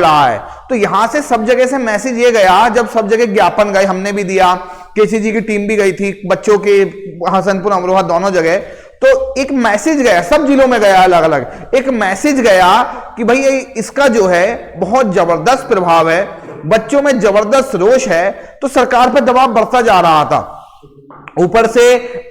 रहा है। तो यहां से सब जगह से मैसेज ये गया, जब सब जगह ज्ञापन गए, हमने भी दिया, केसीजी की टीम भी गई थी, बच्चों के हसनपुर अमरोहा दोनों जगह, तो एक मैसेज गया, सब जिलों में गया अलग अलग, एक मैसेज गया कि भाई इसका जो है बहुत जबरदस्त प्रभाव है, बच्चों में जबरदस्त रोष है। तो सरकार पर दबाव बढ़ता जा रहा था। ऊपर से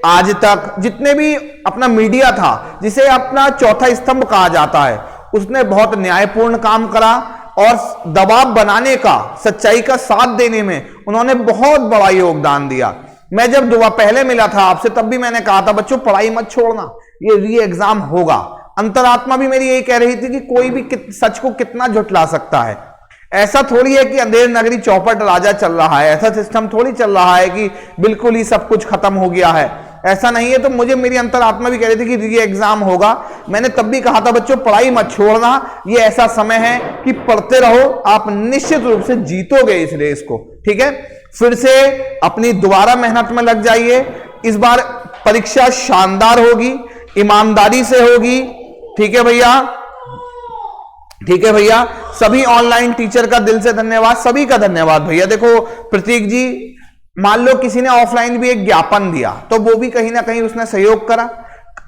आज तक जितने भी अपना मीडिया था, जिसे अपना चौथा स्तंभ कहा जाता है, उसने बहुत न्यायपूर्ण काम करा और दबाव बनाने का, सच्चाई का साथ देने में उन्होंने बहुत बड़ा योगदान दिया। मैं जब पहले मिला था आपसे, तब भी मैंने कहा था बच्चों पढ़ाई मत छोड़ना, ये री एग्जाम होगा। अंतरात्मा भी मेरी यही कह रही थी कि कोई भी सच को कितना झुठला सकता है। ऐसा थोड़ी है कि अंधेर नगरी चौपट राजा चल रहा है, ऐसा सिस्टम थोड़ी चल रहा है कि बिल्कुल ही सब कुछ खत्म हो गया है, ऐसा नहीं है। तो मुझे मेरी अंतरात्मा भी कह रही थी कि री एग्जाम होगा। मैंने तब भी कहा था बच्चों पढ़ाई मत छोड़ना, ये ऐसा समय है कि पढ़ते रहो, आप निश्चित रूप से जीतोगे इस रेस को। ठीक है, फिर से अपनी दोबारा मेहनत में लग जाइए। इस बार परीक्षा शानदार होगी, ईमानदारी से होगी। ठीक है भैया, ठीक है भैया। सभी ऑनलाइन टीचर का दिल से धन्यवाद, सभी का धन्यवाद भैया। देखो प्रतीक जी, मान लो किसी ने ऑफलाइन भी एक ज्ञापन दिया, तो वो भी कहीं ना कहीं उसने सहयोग करा,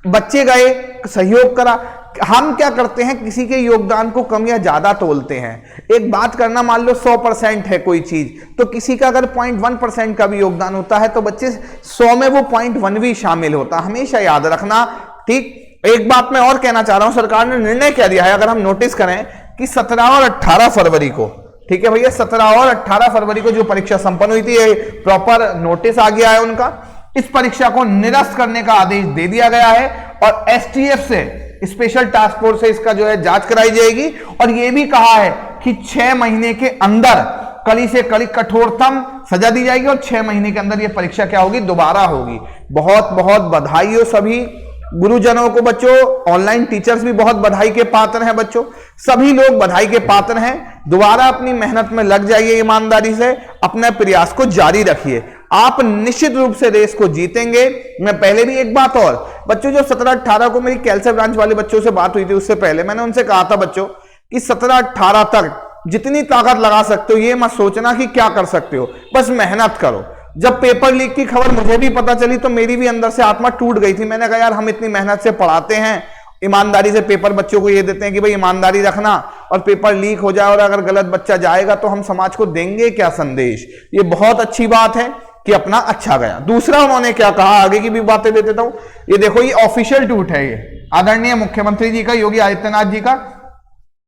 बच्चे गए सहयोग करा। हम क्या करते हैं, किसी के योगदान को कम या ज्यादा तोलते हैं। एक बात करना, मान लो 100% है कोई चीज, तो किसी का अगर 0.1% का भी योगदान होता है तो बच्चे 100 में वो 0.1 भी शामिल होता, हमेशा याद रखना। ठीक, एक बात मैं और कहना चाह रहा हूं, सरकार ने निर्णय क्या दिया है, अगर हम नोटिस करें कि 17 और 18 फरवरी को, ठीक है भैया, 17 और 18 फरवरी को जो परीक्षा संपन्न हुई थी, ये प्रॉपर नोटिस आ गया है उनका, इस परीक्षा को निरस्त करने का आदेश दे दिया गया है और एसटीएफ से, स्पेशल टास्क फोर्स से इसका जो है जांच कराई जाएगी। और यह भी कहा है कि 6 महीने के अंदर कड़ी से कड़ी कठोरतम सजा दी जाएगी और 6 महीने के अंदर यह परीक्षा क्या होगी, दोबारा होगी। बहुत बहुत बधाई हो सभी गुरुजनों को। बच्चों ऑनलाइन टीचर्स भी बहुत बधाई के पात्र हैं। बच्चों सभी लोग बधाई के पात्र हैं। दोबारा अपनी मेहनत में लग जाइए, ईमानदारी से अपने प्रयास को जारी रखिए, आप निश्चित रूप से रेस को जीतेंगे। मैं पहले भी एक बात और, बच्चों जो 17-18 को मेरी कैलसे ब्रांच वाले बच्चों से बात हुई थी, उससे पहले मैंने उनसे कहा था बच्चों कि 17-18 तक जितनी ताकत लगा सकते हो, ये मत सोचना कि क्या कर सकते हो, बस मेहनत करो। जब पेपर लीक की खबर मुझे भी पता चली तो मेरी भी अंदर से आत्मा टूट गई थी। मैंने कहा यार हम इतनी मेहनत से पढ़ाते हैं, ईमानदारी से पेपर बच्चों को ये देते हैं कि भाई ईमानदारी रखना, और पेपर लीक हो जाए और अगर गलत बच्चा जाएगा तो हम समाज को देंगे क्या संदेश। ये बहुत अच्छी बात है कि अपना अच्छा गया। दूसरा उन्होंने क्या कहा, आगे की भी बातें दे देता हूं। ये देखो, ये ऑफिशियल ट्वीट है, ये आदरणीय मुख्यमंत्री जी का, योगी आदित्यनाथ जी का,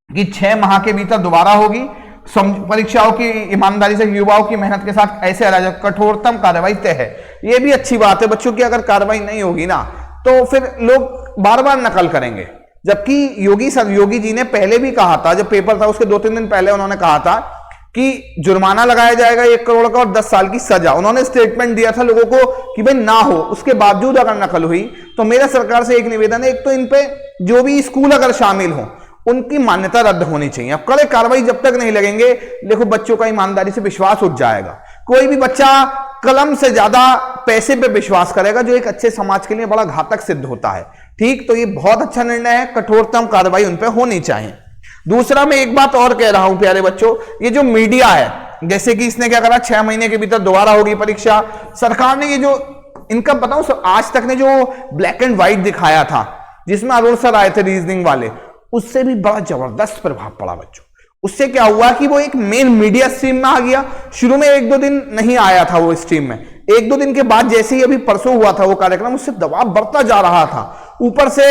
कि 6 माह के भीतर दोबारा होगी परीक्षाओं की, ईमानदारी से युवाओं की मेहनत के साथ ऐसे अराजक कठोरतम कार्रवाई तय है। ये भी अच्छी बात है बच्चों की, अगर कार्रवाई नहीं होगी ना तो फिर लोग बार बार नकल करेंगे। जबकि योगी जी ने पहले भी कहा था, जब पेपर था उसके 2-3 दिन पहले उन्होंने कहा था कि जुर्माना लगाया जाएगा 1 करोड़ का और 10 साल की सजा। उन्होंने स्टेटमेंट दिया था लोगों को कि भाई ना हो, उसके बावजूद अगर नकल हुई तो मेरा सरकार से एक निवेदन है, एक तो इन पे जो भी स्कूल अगर शामिल हो उनकी मान्यता रद्द होनी चाहिए। अब कड़े कार्रवाई जब तक नहीं लगेंगे, देखो बच्चों का ईमानदारी से विश्वास उठ जाएगा। कोई भी बच्चा कलम से ज्यादा पैसे पे विश्वास करेगा, जो एक अच्छे समाज के लिए बड़ा घातक सिद्ध होता है। ठीक, तो ये बहुत अच्छा निर्णय है, कठोरतम कार्रवाई उन पे होनी चाहिए। दूसरा मैं एक बात और कह रहा हूं प्यारे बच्चों, ये जो मीडिया है, जैसे कि इसने क्या करा, 6 महीने के भीतर दोबारा होगी परीक्षा। सरकार ने ये जो इनका बताऊं, आज तक ने जो ब्लैक एंड व्हाइट दिखाया था, जिसमें अरुण सर आए थे रीजनिंग वाले, उससे भी बड़ा जबरदस्त प्रभाव पड़ा बच्चों। उससे क्या हुआ कि वो एक मेन मीडिया स्ट्रीम में आ गया। शुरू में 1-2 दिन नहीं आया था वो स्ट्रीम में, 1-2 दिन के बाद जैसे ही अभी परसों हुआ था वो कार्यक्रम, उससे दबाव बढ़ता जा रहा था। ऊपर से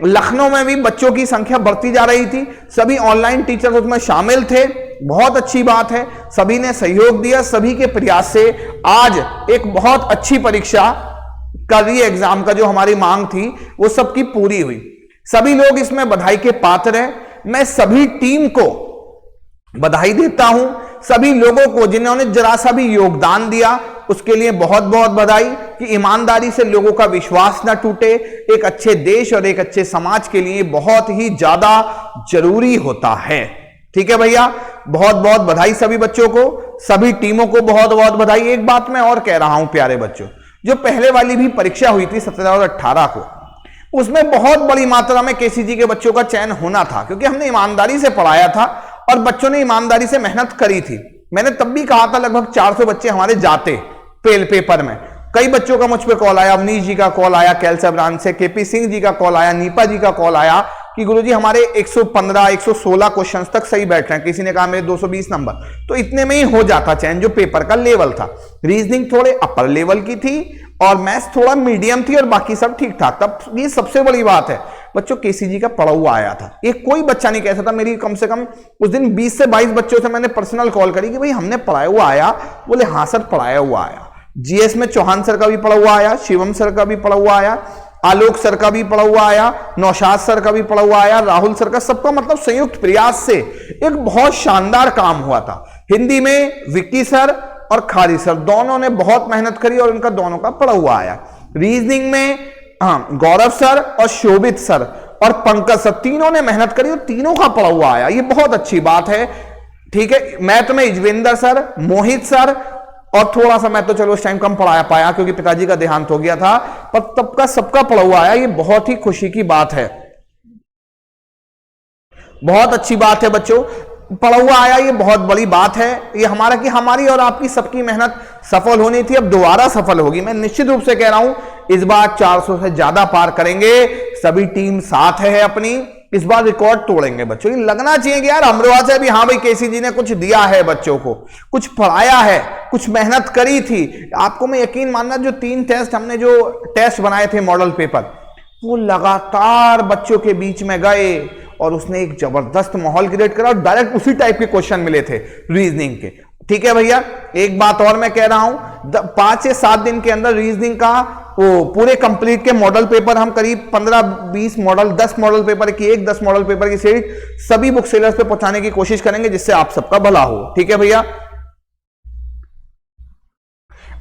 लखनऊ में भी बच्चों की संख्या बढ़ती जा रही थी, सभी ऑनलाइन टीचर उसमें शामिल थे। बहुत अच्छी बात है, सभी ने सहयोग दिया, सभी के प्रयास से आज एक बहुत अच्छी परीक्षा का री एग्जाम का जो हमारी मांग थी वो सबकी पूरी हुई। सभी लोग इसमें बधाई के पात्र हैं। मैं सभी टीम को बधाई देता हूं, सभी लोगों को जिन्होंने जरा सा भी योगदान दिया उसके लिए बहुत बहुत बधाई। कि ईमानदारी से लोगों का विश्वास ना टूटे, एक अच्छे देश और एक अच्छे समाज के लिए बहुत ही ज्यादा जरूरी होता है। ठीक है भैया, बहुत बहुत बधाई सभी बच्चों को, सभी टीमों को बहुत बहुत बधाई। एक बात मैं और कह रहा हूं प्यारे बच्चों, जो पहले वाली भी परीक्षा हुई थी 17 और 18 को, उसमें बहुत बड़ी मात्रा में केसीजी के बच्चों का चयन होना था, क्योंकि हमने ईमानदारी से पढ़ाया था और बच्चों ने ईमानदारी से मेहनत करी थी। मैंने तब भी कहा था लगभग 400 बच्चे हमारे जाते पेपर में। कई बच्चों का मुझ पे कॉल आया, अवनीश जी का कॉल आया कैलसा ब्रांच से, केपी सिंह जी का कॉल आया, नीपा जी का कॉल आया कि गुरुजी हमारे 115 116 क्वेश्चंस तक सही बैठ रहे हैं, किसी ने कहा मेरे 220 नंबर। तो इतने में ही हो जाता चैन, जो पेपर का लेवल था। रीजनिंग थोड़े अपर लेवल की थी और मैथ्स थोड़ा मीडियम थी और बाकी सब ठीक ठाक। तब ये सबसे बड़ी बात है बच्चों, केसीजी का पढ़ा हुआ आया था। एक कोई बच्चा नहीं कह सकता। मेरी कम से कम उस दिन 20 से 22 बच्चों से मैंने पर्सनल कॉल करी कि भाई हमने पढ़ाया हुआ आया। बोले हाँ सर पढ़ाया हुआ आया। जीएस में चौहान सर का भी पढ़ा हुआ आया, शिवम सर का भी पढ़ा हुआ आया, आलोक सर का भी पढ़ा हुआ आया, नौशाद सर का भी पढ़ा हुआ आया, राहुल सर का, सबका मतलब संयुक्त प्रयास से एक बहुत शानदार काम हुआ था। हिंदी में विक्की सर और खारी सर दोनों ने बहुत मेहनत करी और उनका दोनों का पढ़ा हुआ आया। रीजनिंग में गौरव सर और शोभित सर और पंकज सर तीनों ने मेहनत करी और तीनों का पढ़ा हुआ आया। ये बहुत अच्छी बात है। ठीक है, मैथ में इजविंदर सर, मोहित सर और थोड़ा सा मैं तो चलो उस टाइम कम पढ़ाया पाया क्योंकि पिताजी का देहांत हो गया था, पर तब का सबका पढ़ा हुआ आया। ये बहुत ही खुशी की बात है, बहुत अच्छी बात है बच्चों। पढ़ा हुआ आया ये बहुत बड़ी बात है। ये हमारा कि हमारी और आपकी सबकी मेहनत सफल होनी थी, अब दोबारा सफल होगी। मैं निश्चित रूप से कह रहा हूं इस बार 400 से ज्यादा पार करेंगे। सभी टीम साथ है अपनी, इस बार रिकॉर्ड तोड़ेंगे बच्चों। ये लगना चाहिए कि यार अमरोहा से भी हाँ भाई केसीजी ने कुछ दिया है, बच्चों को कुछ पढ़ाया है, कुछ मेहनत करी थी। आपको मैं यकीन मानना, जो 3 टेस्ट हमने जो टेस्ट बनाए थे मॉडल पेपर, वो लगातार बच्चों के बीच में गए और उसने एक जबरदस्त माहौल क्रिएट करा और डायरेक्ट उसी टाइप के क्वेश्चन मिले थे रीजनिंग के। ठीक है भैया, एक बात और मैं कह रहा हूं, 5 से 7 दिन के अंदर रीजनिंग का वो पूरे कंप्लीट के मॉडल पेपर हम करीब 15-20 मॉडल, 10 मॉडल पेपर की 10 मॉडल पेपर की सीरीज सभी बुक सेलर्स पे पहुंचाने की कोशिश करेंगे, जिससे आप सबका भला हो। ठीक है भैया,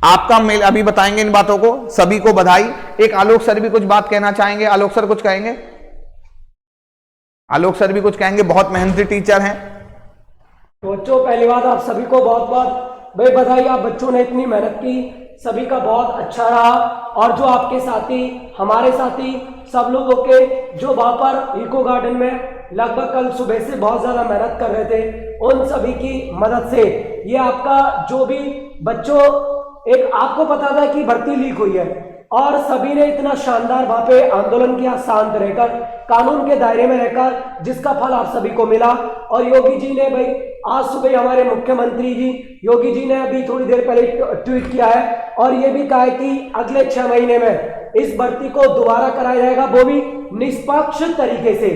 आपका मेल अभी बताएंगे इन बातों को। सभी को बधाई। एक आलोक सर भी कुछ बात कहना चाहेंगे। आलोक सर कुछ कहेंगे? आलोक सर भी कुछ कहेंगे, बहुत मेहनती टीचर हैं। तो बच्चों, पहली बात आप सभी को बहुत बहुत भाई बधाई। आप बच्चों ने इतनी मेहनत की, सभी का बहुत अच्छा रहा। और जो आपके साथी, हमारे साथी, सब लोगों के जो वहां पर इको गार्डन में लगभग कल सुबह से बहुत ज्यादा मेहनत कर रहे थे, उन सभी की मदद से ये आपका जो भी बच्चों, एक आपको पता था कि भर्ती लीक हुई है और सभी ने इतना शानदार वहां पे आंदोलन किया, शांत रहकर, कानून के दायरे में रहकर, जिसका फल आप सभी को मिला। और योगी जी ने भाई आज सुबह हमारे मुख्यमंत्री जी योगी जी ने अभी थोड़ी देर पहले ट्वीट किया है और ये भी कहा है कि अगले 6 महीने में इस भर्ती को दोबारा कराया जाएगा, वो भी निष्पक्ष तरीके से।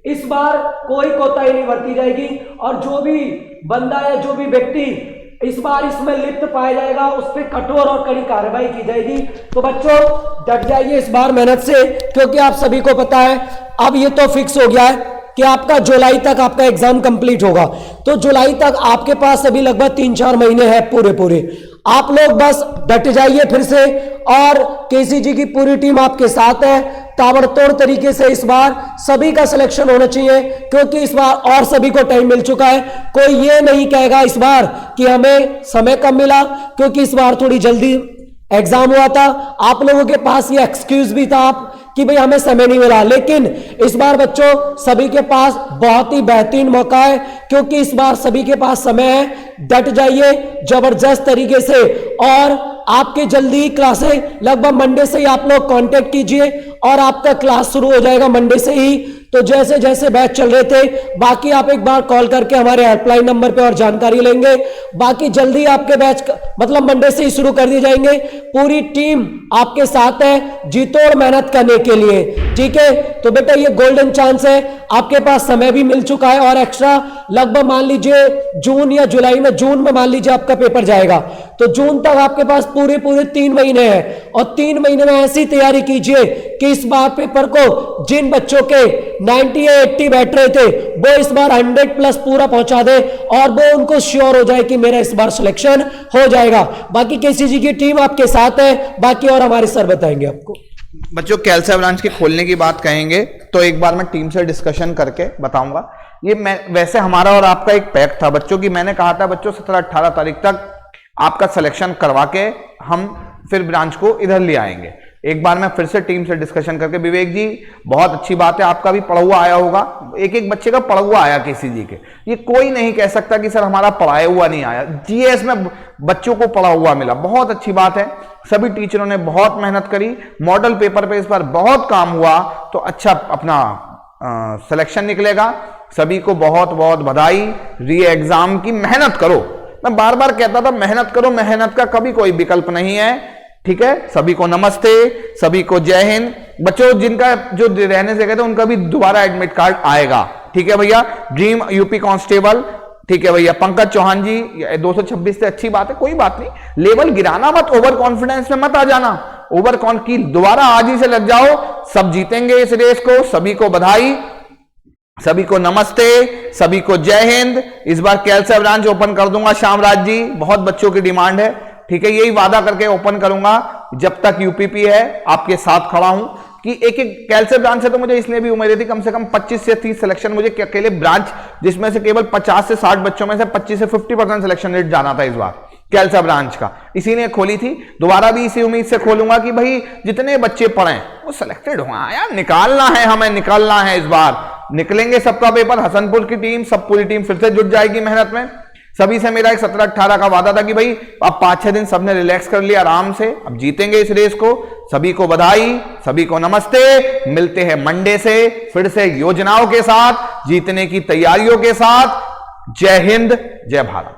इस बार कोई कोताही नहीं बरती जाएगी और जो भी बंदा है, जो भी व्यक्ति इस बार इसमें लिप्त पाया जाएगा, उस पर कठोर और कड़ी कार्रवाई की जाएगी। तो बच्चों डट जाइए इस बार मेहनत से, क्योंकि आप सभी को पता है अब ये तो फिक्स हो गया है कि आपका जुलाई तक आपका एग्जाम कंप्लीट होगा। तो जुलाई तक आपके पास अभी लगभग 3-4 महीने हैं पूरे। आप लोग बस डट जाइए फिर से, और केसीजी की पूरी टीम आपके साथ है। ताबड़तोड़ तरीके से इस बार सभी का सिलेक्शन होना चाहिए, क्योंकि इस बार और सभी को टाइम मिल चुका है। कोई ये नहीं कहेगा इस बार कि हमें समय कम मिला, क्योंकि इस बार थोड़ी जल्दी एग्जाम हुआ था। आप लोगों के पास ये एक्सक्यूज भी था आप कि भाई हमें समय नहीं मिला, लेकिन इस बार बच्चों सभी के पास बहुत ही बेहतरीन मौका है, क्योंकि इस बार सभी के पास समय है। डट जाइए जबरदस्त तरीके से, और आपके जल्दी क्लासें लगभग मंडे से ही आप लोग कांटेक्ट कीजिए और आपका क्लास शुरू हो जाएगा मंडे से ही। तो जैसे जैसे बैच चल रहे थे, बाकी आप एक बार कॉल करके हमारे हेल्पलाइन नंबर पे और जानकारी लेंगे। बाकी जल्दी आपके बैच मतलब मंडे से ही शुरू कर दिए जाएंगे। पूरी टीम आपके साथ है जीतोड़ मेहनत करने के लिए। ठीक है, तो बेटा ये गोल्डन चांस है, आपके पास समय भी मिल चुका है और एक्स्ट्रा लगभग मान लीजिए जून या जुलाई में, जून में मान लीजिए आपका पेपर जाएगा, तो जून तक आपके पास पूरे 3 महीने हैं। और 3 महीने में ऐसी तैयारी कीजिए कि इस बार पेपर को जिन बच्चों के 90 या 80 बैठ रहे थे, वो इस बार 100+ पूरा पहुंचा दे और वो उनको श्योर हो जाए कि मेरा इस बार सिलेक्शन हो जाएगा। बाकी केसीजी की टीम आपके साथ है, बाकी और हमारे सर बताएंगे आपको। बच्चों कैल्सा ब्रांच के खोलने की बात कहेंगे तो एक बार मैं टीम से डिस्कशन करके बताऊंगा। ये मैं वैसे हमारा और आपका एक पैक्ट था बच्चों की, मैंने कहा था बच्चों 17-18 तारीख तक आपका सिलेक्शन करवा के हम फिर ब्रांच को इधर ले आएंगे। एक बार मैं फिर से टीम से डिस्कशन करके, विवेक जी बहुत अच्छी बात है, आपका भी पढ़ा हुआ आया होगा, एक एक बच्चे का पढ़ा हुआ आया केसीजी के, ये कोई नहीं कह सकता कि सर हमारा पढ़ाया हुआ नहीं आया, जीएस में बच्चों को पढ़ा हुआ मिला, बहुत अच्छी बात है। सभी टीचरों ने बहुत मेहनत करी, मॉडल पेपर पे इस बार बहुत काम हुआ, तो अच्छा अपना सिलेक्शन निकलेगा। सभी को बहुत बहुत बधाई। री एग्जाम की मेहनत करो, मैं बार बार कहता था मेहनत करो, मेहनत का कभी कोई विकल्प नहीं है, ठीक है। सभी को नमस्ते, सभी को जय हिंद। बच्चों जिनका जो रहने से गए थे उनका भी दोबारा एडमिट कार्ड आएगा, ठीक है भैया। ड्रीम यूपी कांस्टेबल, ठीक है भैया। पंकज चौहान जी 226 से अच्छी बात है, कोई बात नहीं, लेवल गिराना मत, ओवर कॉन्फिडेंस में मत आ जाना, ओवर कॉन की दोबारा आज ही से लग जाओ, सब जीतेंगे इस रेस को। सभी को बधाई, सभी को नमस्ते, सभी को जय हिंद। इस बार कैलसा ब्रांच ओपन कर दूंगा श्यामराज जी, बहुत बच्चों की डिमांड है, ठीक है, यही वादा करके ओपन करूंगा जब तक यूपीपी है, आपके साथ खड़ा हूं कि एक एक कैलसे ब्रांच से तो मुझे इसलिए भी उम्मीद थी कम से कम 25 से 30 सिलेक्शन मुझे अकेले ब्रांच, जिसमें से केवल 50 से 60 बच्चों में से 25 से 50% सिलेक्शन रेट जाना था इस बार कैलसा ब्रांच का, इसीलिए खोली थी। दोबारा भी इसी उम्मीद से खोलूंगा कि भाई जितने बच्चे पढ़े वो सिलेक्टेड हुआ यार, निकालना है, हमें निकालना है, इस बार निकलेंगे सबका पेपर। हसनपुर की टीम, सब पूरी टीम फिर से जुट जाएगी मेहनत में। सभी से मेरा एक 17-18 का वादा था कि भाई अब 5-6 दिन सबने रिलैक्स कर लिया आराम से, अब जीतेंगे इस रेस को। सभी को बधाई, सभी को नमस्ते। मिलते हैं मंडे से फिर से योजनाओं के साथ, जीतने की तैयारियों के साथ। जय हिंद, जय भारत।